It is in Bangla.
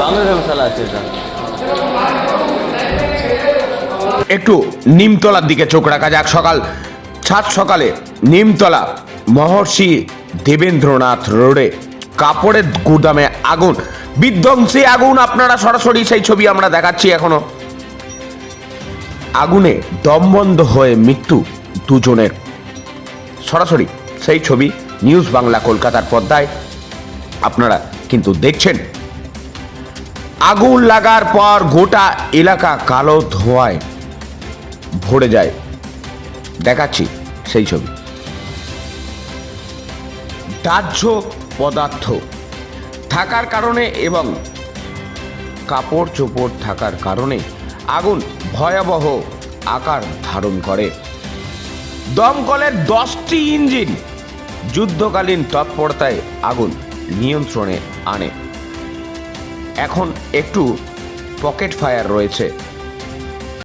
বাংলার মশলা আছে এটা। একটু নিমতলার দিকে চোখ রাখা যাক। সাত সকালে নিমতলা মহর্ষি দেবেন্দ্রনাথ রোডে কাপড়ের গুদামে আগুন, বিধ্বংসী আগুন। আপনারা সরাসরি সেই ছবি আমরা দেখাচ্ছি এখনো। আগুনে দমবন্ধ হয়ে মৃত্যু দুজনের। সরাসরি সেই ছবি নিউজ বাংলা কলকাতার পর্দায় আপনারা কিন্তু দেখছেন। আগুন লাগার পর গোটা এলাকা কালো ধোঁয়ায় ভরে যায়। দেখাচ্ছি সেই ছবি। দাহ্য পদার্থ থাকার কারণে এবং কাপড় চোপড় থাকার কারণে আগুন ভয়াবহ আকার ধারণ করে। দমকলের 10টি ইঞ্জিন যুদ্ধকালীন তৎপরতায় আগুন নিয়ন্ত্রণে আনে। এখন একটু পকেট ফায়ার রয়েছে